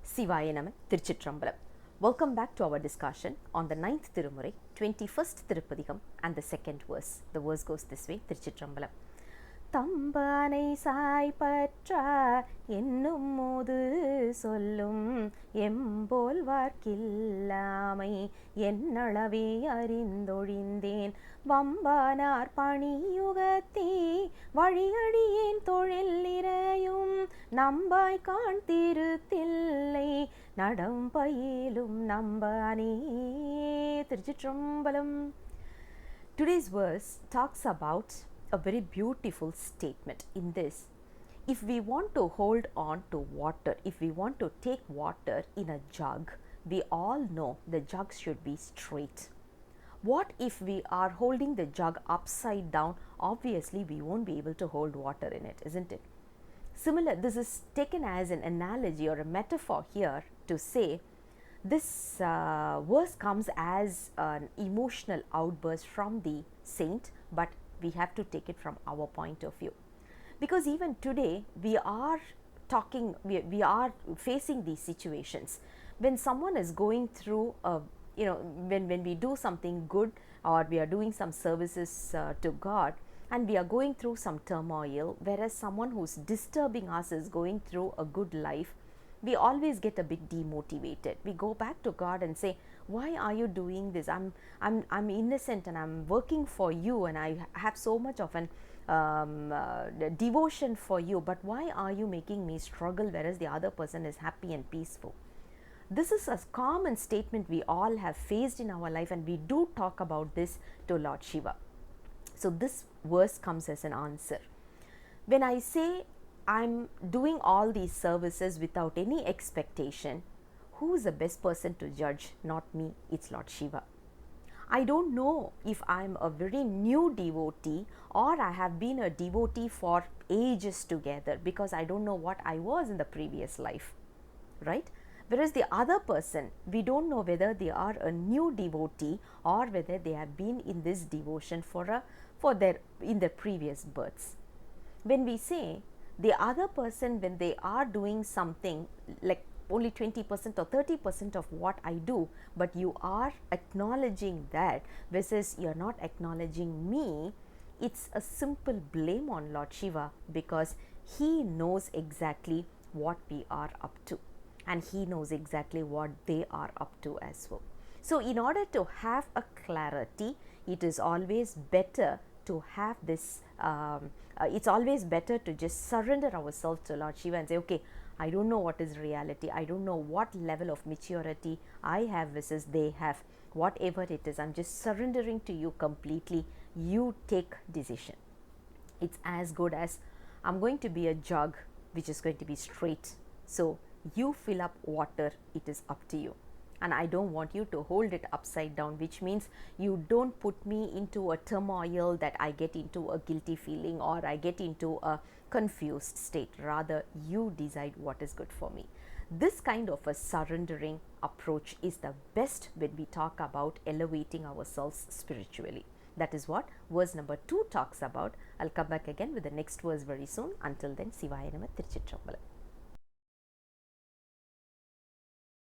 Sivaya Nama Tiruchitrambalam. Welcome back to our discussion on the 9th Tirumurai, 21st Tirupathikam and the second verse. The verse goes this way, Tiruchitrambalam. தம்பானை Sai பற்றார் என்னும் மோது சொல்லும் எம்போல் வார்க்கில்லாமை என்னளவே அறிந்தொழிந்தேன் வம்பானார் பணியுகத்தே வழியடியேன் தொழில் இறையும் நம்பாய் காண் திருத்தில்லை நடம் பயிலும் நம்பானே. திருச்சிற்றம்பலம். Today's verse talks about a very beautiful statement. In this, if we want to hold on to water, if we want to take water in a jug, we all know the jug should be straight. What if we are holding the jug upside down? Obviously we won't be able to hold water in it, isn't it? Similar, this is taken as an analogy or a metaphor here to say this verse comes as an emotional outburst from the saint, but we have to take it from our point of view, because even today we are talking, we are facing these situations when someone is going through a, when we do something good or we are doing some services to God and we are going through some turmoil, whereas someone who's disturbing us is going through a good life, we always get a bit demotivated. We go back to God and say, why are you doing this? I'm innocent and I'm working for you and I have so much of an devotion for you, but why are you making me struggle whereas the other person is happy and peaceful? This is a common statement we all have faced in our life, and we do talk about this to Lord Shiva. So this verse comes as an answer. When I say I'm doing all these services without any expectation, who is the best person to judge? Not me, it's Lord Shiva. I don't know if I'm a very new devotee or I have been a devotee for ages together, because I don't know what I was in the previous life, right? Whereas the other person, we don't know whether they are a new devotee or whether they have been in this devotion in their previous births. When we say the other person, when they are doing something like only 20% or 30% of what I do, but you are acknowledging that versus you're not acknowledging me, it's a simple blame on Lord Shiva, because he knows exactly what we are up to and he knows exactly what they are up to as well. So in order to have a clarity, it is always better to have this, it's always better to just surrender ourselves to Lord Shiva and say, okay, I don't know what is reality, I don't know what level of maturity I have versus they have, whatever it is, I'm just surrendering to you completely, you take decision. It's as good as I'm going to be a jug which is going to be straight, so you fill up water, it is up to you. And I don't want you to hold it upside down, which means you don't put me into a turmoil that I get into a guilty feeling or I get into a confused state. Rather, you decide what is good for me. This kind of a surrendering approach is the best when we talk about elevating ourselves spiritually. That is what verse number 2 talks about. I'll come back again with the next verse very soon. Until then, Sivaya Nama Tiruchitrambalam.